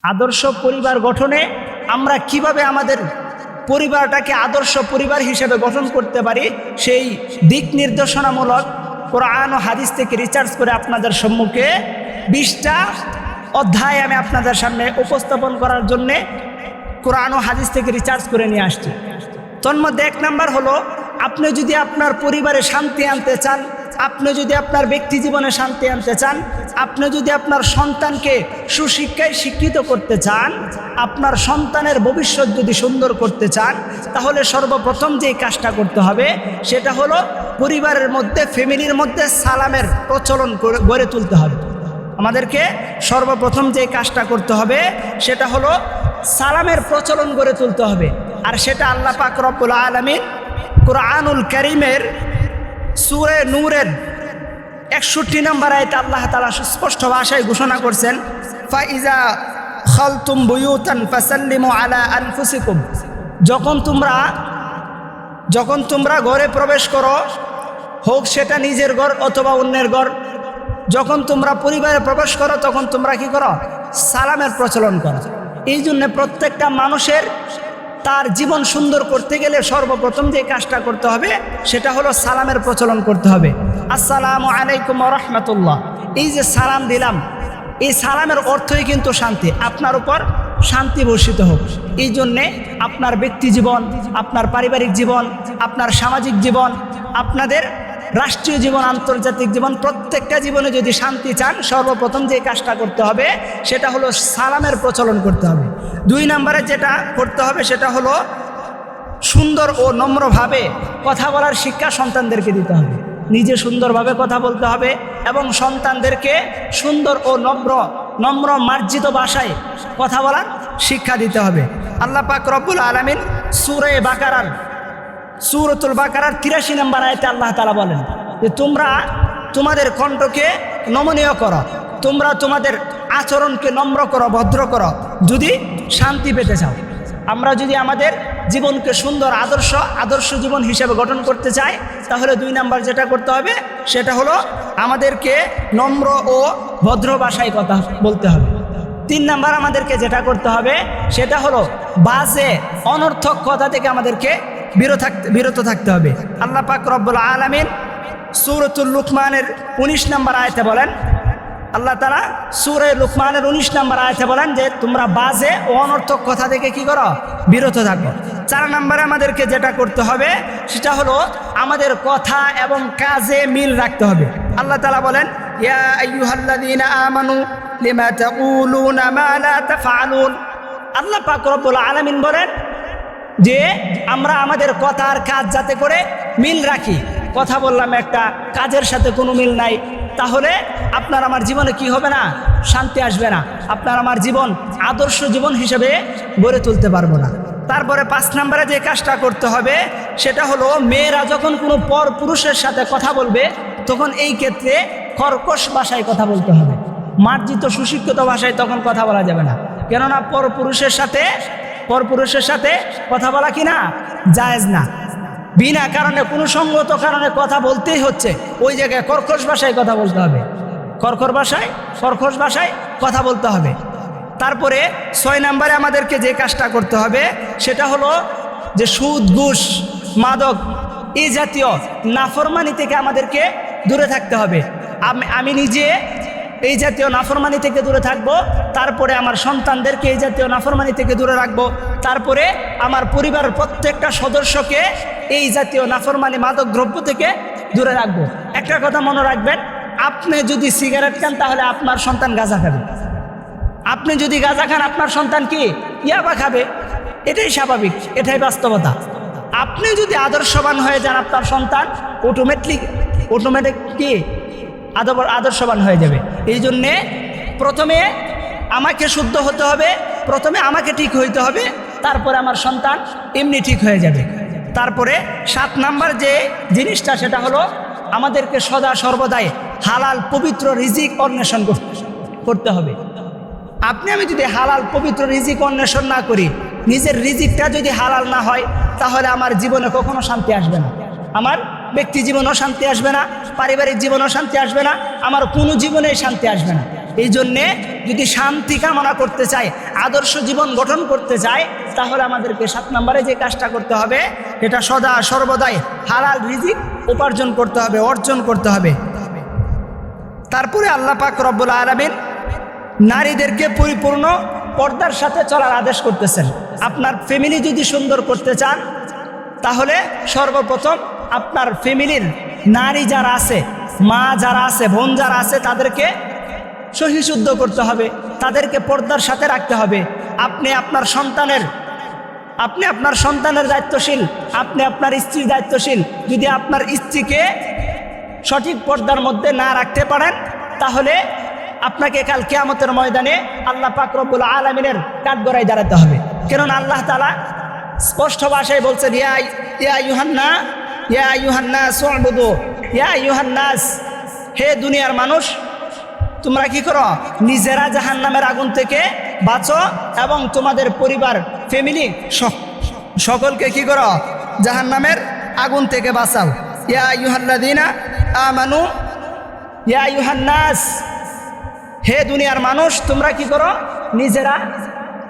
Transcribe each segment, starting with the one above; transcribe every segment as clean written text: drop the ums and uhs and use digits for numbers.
আদর্শ পরিবার গঠনে আমরা কিভাবে আমাদের পরিবারটাকে আদর্শ পরিবার হিসেবে গঠন করতে পারি সেই দিক নির্দেশনামূলক কোরআন ও হাদিস থেকে রিসার্চ করে আপনাদের সম্মুখে 20টা অধ্যায় আমি আপনাদের সামনে উপস্থাপন করার জন্যে কোরআন ও হাদিস থেকে রিসার্চ করে নিয়ে আসছি। তন্মধ্যে 1 নাম্বার হলো, আপনি যদি আপনার পরিবারে শান্তি আনতে চান, আপনি যদি আপনার ব্যক্তি জীবনে শান্তি আনতে চান, আপনি যদি আপনার সন্তানকে সুশিক্ষায় শিক্ষিত করতে চান, আপনার সন্তানের ভবিষ্যৎ যদি সুন্দর করতে চান, তাহলে সর্বপ্রথম যেই কাজটা করতে হবে সেটা হলো পরিবারের মধ্যে, ফ্যামিলির মধ্যে সালামের প্রচলন গড়ে তুলতে হবে। আমাদেরকে সর্বপ্রথম যে কাজটা করতে হবে সেটা হলো সালামের প্রচলন গড়ে তুলতে হবে। আর সেটা আল্লাহ পাক রব্বুল আলামিন কুরআনুল কারীমের সূরা নূরের 61 নম্বর আয়াতে আল্লাহ তাআলা স্পষ্ট ভাষায় ঘোষণা করছেন, ফাইজা খালতুম বুয়ুতান ফাসাল্লিমু আলা আনফুসিকুম। যখন তোমরা ঘরে প্রবেশ করো, হোক সেটা নিজের ঘর অথবা অন্যের ঘর, যখন তোমরা পরিবারে প্রবেশ করো তখন তোমরা কি করো? সালামের প্রচলন করো। এই জন্য প্রত্যেকটা মানুষের তার জীবন সুন্দর করতে গেলে সর্বপ্রথম যে কাজটা করতে হবে সেটা হলো সালামের প্রচলন করতে হবে। আসসালামু আলাইকুম ওয়া রাহমাতুল্লাহ, এই যে সালাম দিলাম, এই সালামের অর্থই কিন্তু শান্তি, আপনার উপর শান্তি বর্ষিত হোক। এই জন্যে আপনার ব্যক্তি জীবন, আপনার পারিবারিক জীবন, আপনার সামাজিক জীবন, আপনাদের রাষ্ট্রীয় জীবন, আন্তর্জাতিক জীবন, প্রত্যেকটা জীবনে যদি শান্তি চান সর্বপ্রথম যে কাজটা করতে হবে সেটা হলো সালামের প্রচলন করতে হবে। 2 নম্বরে যেটা করতে হবে সেটা হলো সুন্দর ও নম্রভাবে কথা বলার শিক্ষা সন্তানদেরকে দিতে হবে। নিজে সুন্দরভাবে কথা বলতে হবে এবং সন্তানদেরকে সুন্দর ও নম্র মার্জিত ভাষায় কথা বলার শিক্ষা দিতে হবে। আল্লাহ পাক রব্বুল আলামিন সূরাতুল বাকারার 83 নম্বর আয়াতে আল্লাহ তাআলা বলেন যে তোমরা তোমাদের কণ্ঠকে নমনীয় করো, তোমরা তোমাদের আচরণকে নম্র করো, ভদ্র করো, যদি শান্তি পেতে চাও। আমরা যদি আমাদের জীবনকে সুন্দর আদর্শ জীবন হিসেবে গঠন করতে চাই তাহলে 2 নাম্বার যেটা করতে হবে সেটা হলো আমাদেরকে নম্র ও ভদ্র ভাষায় কথা বলতে হবে। 3 নাম্বার আমাদেরকে যেটা করতে হবে সেটা হলো বাজে অনর্থক কথা থেকে আমাদেরকে বিরত থাকতে হবে। আল্লাহ পাক রব্বুল আলামিন সূরাতুল লুকমানের 19 নম্বর আয়াতে বলেন, আল্লাহ তাআলা সূরা লুকমানের 19 নম্বর আয়াতে বলেন যে তোমরা বাজে ও অনর্থক কথা থেকে কি করো? বিরত থাকো। 4 নম্বরে আমাদেরকে যেটা করতে হবে সেটা হলো আমাদের কথা এবং কাজে মিল রাখতে হবে। আল্লাহ তাআলা বলেন, ইয়া আইয়ুহাল্লাযীনা আমানু লিমা তাকুলুনা মা লা তাফআলুন। আল্লাহ পাক রব্বুল আলামিন বলেন যে আমরা আমাদের কথা আর কাজ যাতে করে মিল রাখি। কথা বললাম একটা, কাজের সাথে কোনো মিল নাই, তাহলে আপনার আমার জীবনে কি হবে না? শান্তি আসবে না। আপনার আমার জীবন আদর্শ জীবন হিসেবে গড়ে তুলতে পারবো না। তারপরে 5 নম্বরে যে কাজটা করতে হবে সেটা হলো মেয়েরা যখন কোনো পর পুরুষের সাথে কথা বলবে তখন এই ক্ষেত্রে কর্কশ ভাষায় কথা বলতে হবে, মার্জিত সুশিক্ষিত ভাষায় তখন কথা বলা যাবে না। কেননা পরপুরুষের সাথে কথা বলা কি না? জায়েজ না। বিনা কারণে, কোনো সঙ্গত কারণে কথা বলতেই হচ্ছে, ওই জায়গায় কর্কশ ভাষায় কথা বলতে হবে, কর্কশ ভাষায় কথা বলতে হবে। তারপরে 6 নম্বরে আমাদেরকে যে কাজটা করতে হবে সেটা হলো যে সুদ, ঘুষ, মাদক এই জাতীয় নাফরমানি থেকে আমাদেরকে দূরে থাকতে হবে। আমি নিজে এই জাতীয় নাফরমানি থেকে দূরে থাকবো, তারপরে আমার সন্তানদেরকে এই জাতীয় নাফরমানি থেকে দূরে রাখবো, তারপরে আমার পরিবারের প্রত্যেকটা সদস্যকে এই জাতীয় নাফরমানি মাদক দ্রব্য থেকে দূরে রাখবো। একটা কথা মনে রাখবেন, আপনি যদি সিগারেট খান তাহলে আপনার সন্তান গাঁজা খাবে, আপনি যদি গাঁজা খান আপনার সন্তান কি ইয়াবা খাবে। এটাই স্বাভাবিক, এটাই বাস্তবতা। আপনি যদি আদর্শবান হয়ে যান আপনার সন্তান অটোমেটিক কি আদর্শবান হয়ে যাবে। এই জন্যে প্রথমে আমাকে শুদ্ধ হতে হবে, প্রথমে আমাকে ঠিক হইতে হবে, তারপরে আমার সন্তান এমনি ঠিক হয়ে যাবে। তারপরে 7 নাম্বার যে জিনিসটা সেটা হলো আমাদেরকে সদা সর্বদাই হালাল পবিত্র রিজিক অন্বেষণ করতে হবে। আমি যদি হালাল পবিত্র রিজিক অন্বেষণ না করি, নিজের রিজিকটা যদি হালাল না হয় তাহলে আমার জীবনে কখনো শান্তি আসবে না, আমার ব্যক্তি জীবনেও শান্তি আসবে না, পারিবারিক জীবনেও শান্তি আসবে না, আমার কোনো জীবনেই শান্তি আসবে না। এই জন্যে যদি শান্তি কামনা করতে চাই, আদর্শ জীবন গঠন করতে চাই, তাহলে আমাদেরকে 7 নম্বরে যে কাজটা করতে হবে, এটা সদা সর্বদাই হালাল রিজিক উপার্জন করতে হবে, অর্জন করতে হবে। তারপরে আল্লাহ পাক রব্বুল আলামিন নারীদেরকে পরিপূর্ণ পর্দার সাথে চলার আদেশ করতেছেন। আপনার ফ্যামিলি যদি সুন্দর করতে চান, তাহলে সর্বপ্রথম আপনার ফ্যামিলির নারী যারা আছে, মা যারা আছে, বোন যারা আছে, তাদেরকে সহিশুদ্ধ করতে হবে, তাদেরকে পর্দার সাথে রাখতে হবে। আপনি আপনার সন্তানের দায়িত্বশীল, আপনি আপনার স্ত্রীর দায়িত্বশীল। যদি আপনার স্ত্রীকে সঠিক পর্দার মধ্যে না রাখতে পারেন, তাহলে আপনাকে কাল কিয়ামতের ময়দানে আল্লাহ পাক রব্বুল আলামিনের কাঠগড়ায় দাঁড়াতে হবে। কারণ আল্লাহ তাআলা স্পষ্ট ভাষায় বলছেন, ইয়া আইয়ুহান্নাস উ'বুদু, ইয়া আইয়ুহান্নাস, হে দুনিয়ার মানুষ, তোমরা কি করো? নিজেরা জাহান্নামের আগুন থেকে বাঁচো এবং তোমাদের পরিবার, ফ্যামিলি সকলকে কি করো? জাহান্নামের আগুন থেকে বাঁচাও। ইয়া আইয়ুহাল্লাযীনা আমানু, ইয়া আইয়ুহান্নাস, হে দুনিয়ার মানুষ, তোমরা কি করো? নিজেরা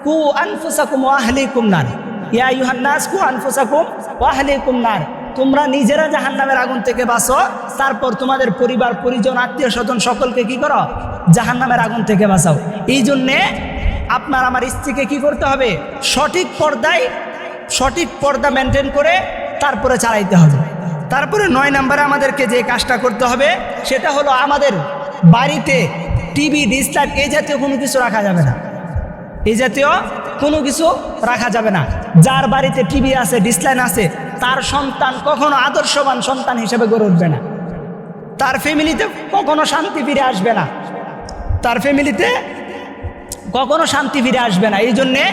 কু আনফুসাকুম ওয়া আহলিকুম নার, ইয়া আইয়ুহান্নাস কু আনফুসাকুম ওয়া আহলিকুম নার, তোমরা নিজেরা জাহান্নামের আগুন থেকে বাঁচো, তারপর তোমাদের পরিবার পরিজন আত্মীয় স্বজন সকলকে কি করো? জাহান্নামের আগুন থেকে বাঁচাও। এই জন্যে আপনার আমার স্ত্রীকে কি করতে হবে? সঠিক পর্দা মেনটেন করে তারপরে চালাইতে হবে। তারপরে 9 নম্বরে আমাদেরকে যে কাজটা করতে হবে, সেটা হলো আমাদের বাড়িতে টিভি, ডিসলাইট এই জাতীয় কোনো কিছু রাখা যাবে না। এই জাতীয় কোনো কিছু রাখা যাবে না। যার বাড়িতে টিভি আছে, ডিসলাইট আছে, তার সন্তান কখনো আদর্শবান সন্তান হিসেবে গড়ে উঠবে না। তার ফ্যামিলিতে কখনো শান্তি ফিরে আসবে না। তার ফ্যামিলিতে কখনো শান্তি ফিরে আসবে না। এই জন্যে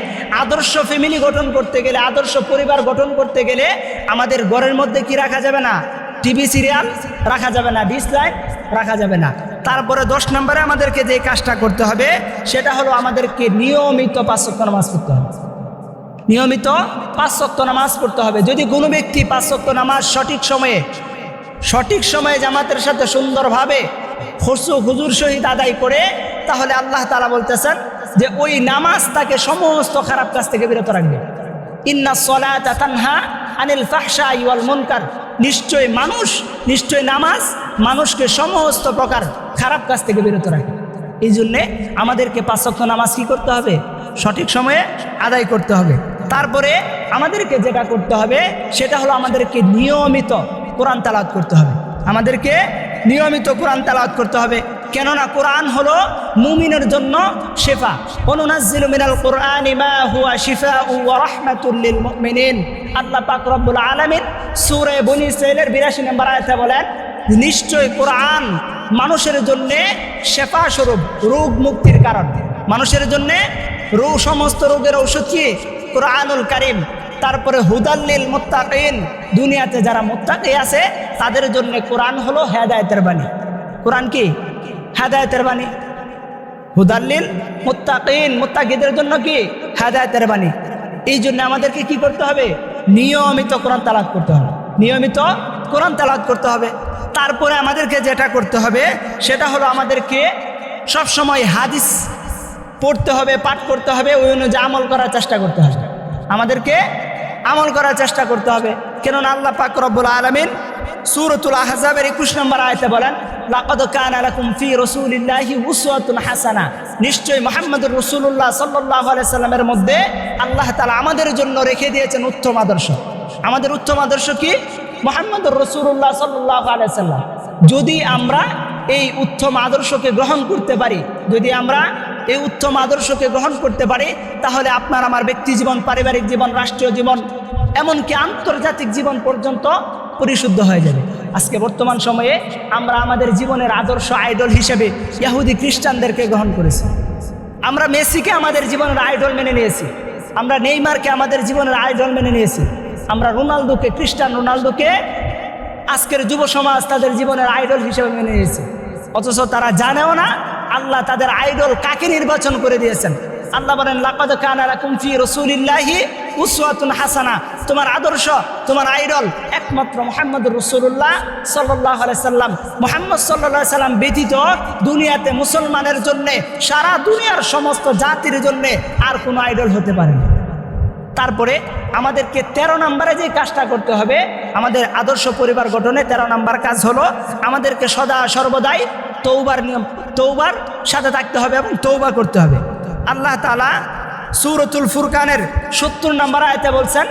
আদর্শ ফ্যামিলি গঠন করতে গেলে, আদর্শ পরিবার গঠন করতে গেলে আমাদের ঘরের মধ্যে কি রাখা যাবে না? টিভি সিরিয়াল রাখা যাবে না, ডিসলাইট রাখা যাবে না। তারপরে 10 নম্বরে আমাদেরকে যে কাজটা করতে হবে, সেটা হলো আমাদেরকে নিয়মিত 5 ওয়াক্ত নামাজ পড়তে হবে। নিয়মিত 5 ওয়াক্ত নামাজ পড়তে হবে। যদি কোনো ব্যক্তি 5 ওয়াক্ত নামাজ সঠিক সময়ে জামাতের সাথে সুন্দরভাবে খুশু হুজুর সহিত আদায় করে, তাহলে আল্লাহ তাআলা বলতেছেন যে ওই নামাজ তাকে সমস্ত খারাপ কাজ থেকে বিরত রাখবে। ইন্নাস সালাতা তানহা আনিল ফাহশাই ওয়াল মুনকার, নিশ্চয় নামাজ মানুষকে সমস্ত প্রকার খারাপ কাজ থেকে বিরত রাখে। এই জন্যে আমাদেরকে 5 ওয়াক্ত নামাজ কি করতে হবে? সঠিক সময়ে আদায় করতে হবে। তারপরে আমাদেরকে যেটা করতে হবে, সেটা হলো আমাদেরকে নিয়মিত কোরআন তেলাওয়াত করতে হবে। আমাদেরকে নিয়মিত কোরআন তেলাওয়াত করতে হবে। কেননা কোরআন হলো মুমিনের জন্য শিফা। ওয়ানুনাজ্জিলু মিনাল কুরআনি মা হুয়া শিফাউ ওয়া রাহমাতুল লিল মুমিনিন। আল্লাহ পাক রব্বুল আলামিন সূরা বনী ইসরাঈলের 82 নম্বর আয়াতে বলেন, নিশ্চয় কোরআন মানুষের জন্য শিফা স্বরূপ, রোগ মুক্তির কারণ। মানুষের জন্য সমস্ত রোগের ঔষধ কি? কোরআনুল কারীম। তারপরে হুদাল্লিল মুত্তাকিন, দুনিয়াতে যারা মুত্তাকি আছে তাদের জন্য কোরআন হলো হেদায়েতের বাণী। কোরআন কি? হেদায়েতের বাণী। হুদাল্লিল মুত্তাকিন, মুত্তাকিদের জন্য কি? হেদায়েতের বাণী। এই জন্য আমাদেরকে কি করতে হবে? নিয়মিত কোরআন তেলাওয়াত করতে হবে। নিয়মিত কোরআন তেলাওয়াত করতে হবে। তারপরে আমাদেরকে যেটা করতে হবে, সেটা হলো আমাদেরকে সবসময় হাদিস পড়তে হবে, পাঠ করতে হবে, ওই অনুযায়ী আমল করার চেষ্টা করতে হবে। আমাদেরকে আমল করার চেষ্টা করতে হবে। কেননা আল্লাহ পাক রব্বুল আলামিন সূরাতুল আহজাবের 21 নম্বর আয়াতে বলেন, লাকাদ কানা লাকুম ফি রাসূলিল্লাহি উসওয়াতুন হাসানা, নিশ্চয়ই মুহাম্মদুর রাসূলুল্লাহ সাল্লাল্লাহু আলাইহি সাল্লামের মধ্যে আল্লাহ তাআলা আমাদের জন্য রেখে দিয়েছেন উত্তম আদর্শ। আমাদের উত্তম আদর্শ কি? মুহাম্মদুর রাসূলুল্লাহ সাল্লাল্লাহু আলাইহি সাল্লাম। যদি আমরা এই উত্তম আদর্শকে গ্রহণ করতে পারি, যদি আমরা এই উত্তম আদর্শকে গ্রহণ করতে পারি, তাহলে আপনার আমার ব্যক্তি জীবন, পারিবারিক জীবন, রাষ্ট্রীয় জীবন, এমনকি আন্তর্জাতিক জীবন পর্যন্ত পরিশুদ্ধ হয়ে যাবে। আজকে বর্তমান সময়ে আমরা আমাদের জীবনের আদর্শ আইডল হিসেবে ইহুদি খ্রিস্টানদেরকে গ্রহণ করেছি। আমরা মেসিকে আমাদের জীবনের আইডল মেনে নিয়েছি। আমরা নেইমারকে আমাদের জীবনের আইডল মেনে নিয়েছি। আমরা রোনালদোকে, ক্রিস্টিয়ানো রোনালদোকে আজকের যুব সমাজ তাদের জীবনের আইডল হিসেবে মেনে নিয়েছে। অথচ তারা জানেও না আল্লাহ তাদের আইডল কাকে নির্বাচন করে দিয়েছেন। আল্লাহ বলেন, লাকাদ কানা লাকুম ফি রাসূলিল্লাহি উসওয়াতুন হাসানা, তোমার আদর্শ, তোমার আইডল একমাত্র মুহাম্মদুর রাসূলুল্লাহ সাল্লাল্লাহু আলাইহি সাল্লাম। মুহাম্মদ সাল্লাল্লাহু আলাইহি সাল্লাম ব্যতীত দুনিয়াতে মুসলমানের জন্যে, সারা দুনিয়ার সমস্ত জাতির জন্যে আর কোনো আইডল হতে পারে না। তারপরে আমাদেরকে 13 নম্বরে যে কাজটা করতে হবে, আমাদের আদর্শ পরিবার গঠনে 13 নম্বর কাজ হলো আমাদেরকে সদা সর্বদাই তৌবার সাথে থাকতে হবে এবং তৌবা করতে হবে। আল্লাহ তাআলা সূরাতুল ফুরকানের 70 নম্বর আয়াতে বলছেন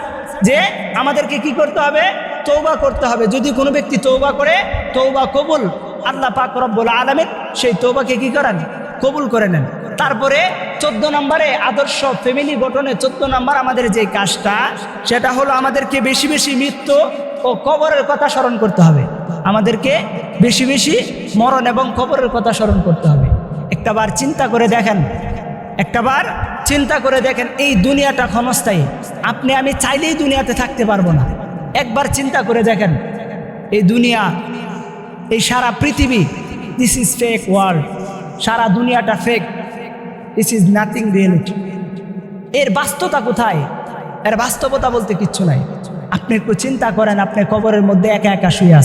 যে আমাদেরকে কি করতে হবে? তৌবা করতে হবে। যদি কোনো ব্যক্তি তৌবা করে, তৌবা কবুল, আল্লাহ পাক রব্বুল আলামিন সেই তৌবাকে কি করেন? কবুল করে নেন। তারপরে 14 নম্বরে আদর্শ ফ্যামিলি গঠনে 14 নম্বর আমাদের যে কাজটা, সেটা হলো আমাদেরকে বেশি বেশি মৃত্যু ও কবরের কথা স্মরণ করতে হবে। আমাদেরকে বেশি বেশি মরণ এবং কবরের কথা স্মরণ করতে হবে। একটাবার চিন্তা করে দেখেন, এই দুনিয়াটা ক্ষণস্থায়ী। আপনি আমি চাইলেই দুনিয়াতে থাকতে পারবো না। একবার চিন্তা করে দেখেন, এই দুনিয়া, এই সারা পৃথিবী, দিস ইজ ফেক ওয়ার্ল্ড, সারা দুনিয়াটা fake, this is nothing reality. এর বাস্তবতা কোথায়? এর বাস্তবতা বলতে কিচ্ছু নাই। আপনি একটু চিন্তা করেন, আপনি কবরের মধ্যে একা একা শুয়ে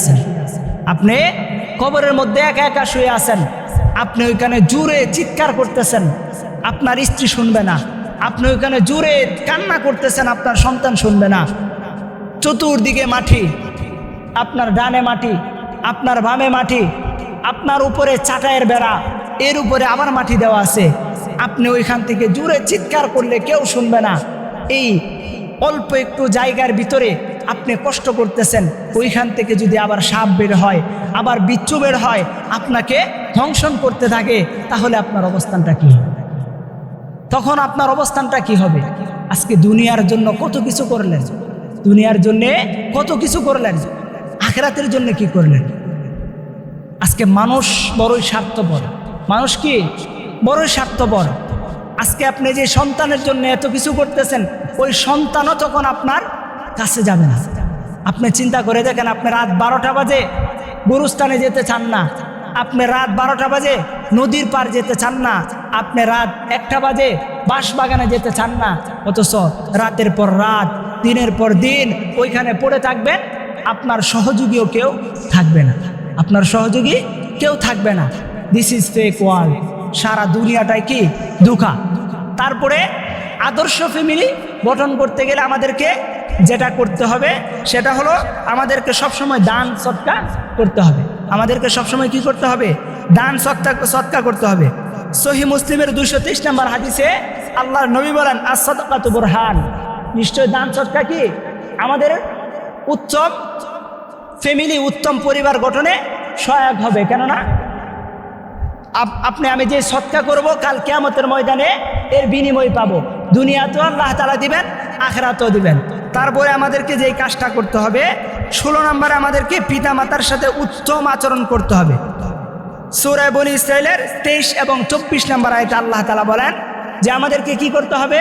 আছেন, আপনি ওইখানে জোরে চিৎকার করতেছেন, আপনার স্ত্রী শুনবে না। আপনি ওইখানে জোরে কান্না করতেছেন, আপনার সন্তান শুনবে না। চতুর্দিকে মাটি, আপনার ডানে মাটি, আপনার বামে মাটি, আপনার উপরে চাটাইয়ের বেড়া, এর উপরে আবার মাটি দেওয়া আছে। আপনি ওইখান থেকে জোরে চিৎকার করলে কেউ শুনবে না। এই অল্প একটু জায়গার ভিতরে আপনি কষ্ট করতেছেন, ওইখান থেকে যদি আবার সাপ বের হয়, আবার বিচ্ছু বের হয়, আপনাকে ধ্বংসন করতে থাকে, তাহলে আপনার অবস্থানটা কি হবে? তখন আপনার অবস্থানটা কি হবে? আজকে দুনিয়ার জন্য কত কিছু করলেন, আখিরাতের জন্য কি করলেন? আজকে মানুষ বড়ই স্বার্থপর। মানুষ কি বড়ই স্বার্থপর। আজকে আপনি যে সন্তানের জন্য এত কিছু করতেছেন, ওই সন্তানও তখন আপনার কাছে যাবে না। আপনি চিন্তা করে দেখেন, আপনি রাত 12টা বাজে গুরুস্থানে যেতে চান না, আপনি রাত 12টা বাজে নদীর পার যেতে চান না, আপনি রাত 1টা বাজে বাঁশবাগানে যেতে চান না, অথচ রাতের পর রাত, দিনের পর দিন ওইখানে পড়ে থাকবেন। আপনার সহযোগীও কেউ থাকবে না। দিস ইজ ফেক ওয়ার্ল্ড, সারা দুনিয়াটাই কি ধোঁকা। তারপরে আদর্শ ফ্যামিলি গঠন করতে গেলে আমাদেরকে যেটা করতে হবে, সেটা হলো আমাদেরকে সবসময় দান সদকা করতে হবে। আমাদেরকে সবসময় কি করতে হবে? দান সদকা করতে হবে। সহিহ মুসলিমের 223 নম্বর হাদিসে আল্লাহর নবী বলেন, আস-সাদকাতু বুরহান, নিশ্চয় দান সদকা কি আমাদের উত্তম ফ্যামিলি, উত্তম পরিবার গঠনে সহায়ক হবে। কেননা আমি যে সদকা করব, কাল কিয়ামতের ময়দানে এর বিনিময় পাবো। দুনিয়াতেও আল্লাহ তাআলা দিবেন, আখিরাতেও দিবেন। তারপরে আমাদেরকে যেই কাজটা করতে হবে, 16 নম্বরে আমাদেরকে পিতা মাতার সাথে উত্তম আচরণ করতে হবে। সূরা বনী ইসরাঈলের 23 এবং 24 নম্বর আয়াতে আল্লাহ তাআলা বলেন যে আমাদেরকে কি করতে হবে?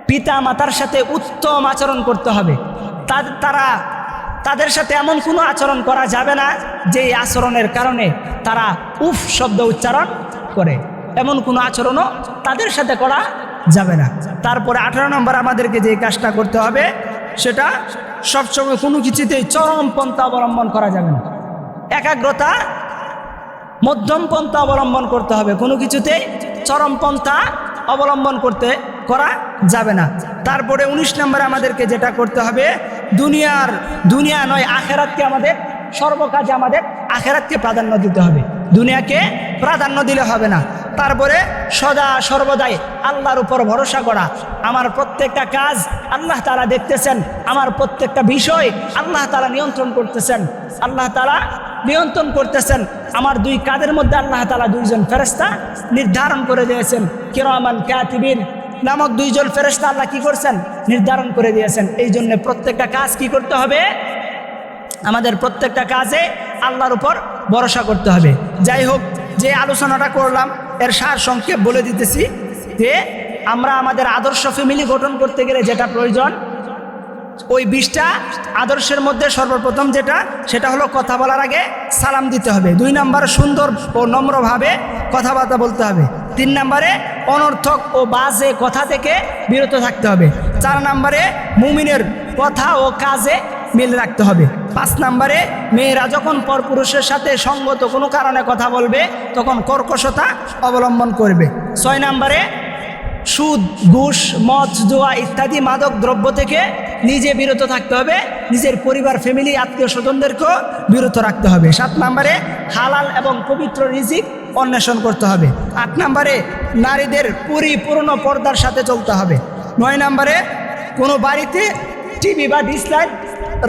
পিতা মাতার সাথে উত্তম আচরণ করতে হবে। তাদের সাথে এমন কোনো আচরণ করা যাবে না যে আচরণের কারণে তারা উফ শব্দ উচ্চারণ করে, এমন কোনো আচরণও তাদের সাথে করা যাবে না। তারপরে 18 নম্বর আমাদেরকে যে কাজটা করতে হবে, সেটা সবসময় কোনো কিছুতেই চরম পন্থা অবলম্বন করা যাবে না। একাগ্রতা, মধ্যম পন্থা অবলম্বন করতে হবে, কোনো কিছুতেই চরম পন্থা অবলম্বন করা যাবে না। তারপরে 19 নম্বরে আমাদেরকে যেটা করতে হবে, দুনিয়া নয় আখিরাতকে আমাদের সর্বকাজে আমাদের আখিরাতকে প্রাধান্য দিতে হবে, দুনিয়াকে প্রাধান্য দিলে হবে না। তারপরে সদা সর্বদাই আল্লাহর উপর ভরসা করা। আমার প্রত্যেকটা কাজ আল্লাহ তাআলা দেখতেছেন, আমার প্রত্যেকটা বিষয় আল্লাহ তাআলা নিয়ন্ত্রণ করতেছেন। আমার দুই কাঁধের মধ্যে আল্লাহ তাআলা 2জন ফেরেশতা নির্ধারণ করে দিয়েছেন, কিরামান কাতিবিন নামক 2জন ফেরেশতা আল্লাহ কি করছেন? নির্ধারণ করে দিয়েছেন। এই জন্য প্রত্যেকটা কাজ কি করতে হবে? আমাদের প্রত্যেকটা কাজে আল্লাহর উপর ভরসা করতে হবে। যাই হোক, যে আলোচনাটা করলাম এর সার সংক্ষেপ বলে দিতেছি যে আমরা আমাদের আদর্শ ফ্যামিলি গঠন করতে গেলে যেটা প্রয়োজন, ওই 20টা আদর্শের মধ্যে সর্বপ্রথম সেটা হলো কথা বলার আগে সালাম দিতে হবে। 2 নম্বর সুন্দর ও নম্রভাবে কথাবার্তা বলতে হবে। 3 নম্বরে অনর্থক ও বাজে কথা থেকে বিরত থাকতে হবে। 4 নম্বরে মুমিনের কথা ও কাজে মিল রাখতে হবে। 5 নম্বরে মেয়েরা যখন পরপুরুষের সাথে সঙ্গত কোনো কারণে কথা বলবে তখন কর্কশতা অবলম্বন করবে। 6 নম্বরে সুদ, ঘুষ, মদ, জুয়া ইত্যাদি মাদক দ্রব্য থেকে নিজে বিরত থাকতে হবে, নিজের পরিবার, ফ্যামিলি, আত্মীয় স্বজনদেরকেও বিরত রাখতে হবে। 7 নম্বরে হালাল এবং পবিত্র রিজিক অন্বেষণ করতে হবে। 8 নম্বরে নারীদের পরিপূর্ণ পর্দার সাথে চলতে হবে। 9 নম্বরে কোনো বাড়িতে টিভি বা ডিসলাইট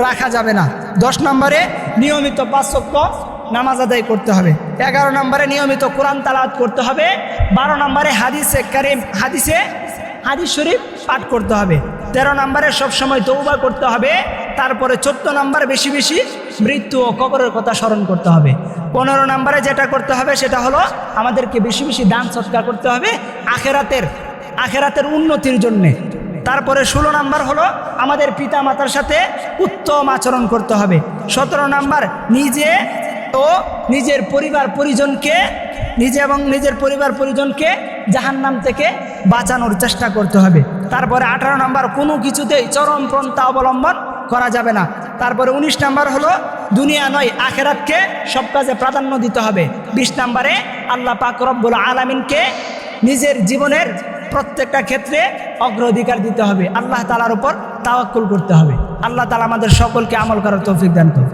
রাখা যাবে না। 10 নম্বরে নিয়মিত 5 ওয়াক্ত নামাজ আদায় করতে হবে। 11 নম্বরে নিয়মিত কোরআন তালাওয়াত করতে হবে। 12 নম্বরে হাদিস শরীফ পাঠ করতে হবে। 13 নম্বরে সবসময় তওবা করতে হবে। তারপরে 14 নম্বর বেশি বেশি মৃত্যু ও কবরের কথা স্মরণ করতে হবে। 15 নম্বরে যেটা করতে হবে সেটা হলো আমাদেরকে বেশি বেশি দান সদকা করতে হবে আখেরাতের উন্নতির জন্যে। তারপরে 16 নম্বর হলো আমাদের পিতা মাতার সাথে উত্তম আচরণ করতে হবে। 17 নম্বর নিজে এবং নিজের পরিবার পরিজনকে জাহান্নাম থেকে বাঁচানোর চেষ্টা করতে হবে। তারপরে 18 নম্বর কোনো কিছুতেই চরমপন্থা অবলম্বন করা যাবে না। তারপরে 19 নম্বর হলো দুনিয়া নয় আখেরাতকে সব কাজে প্রাধান্য দিতে হবে। 20 নম্বরে আল্লাহ পাক রব্বুল আলামিনকে নিজের জীবনের প্রত্যেকটা ক্ষেত্রে অগ্রাধিকার দিতে হবে। আল্লাহ তাআলার উপর তাওয়াক্কুল করতে হবে। আল্লাহ তাআলা আমাদের সকলকে আমল করার তৌফিক দান করুন।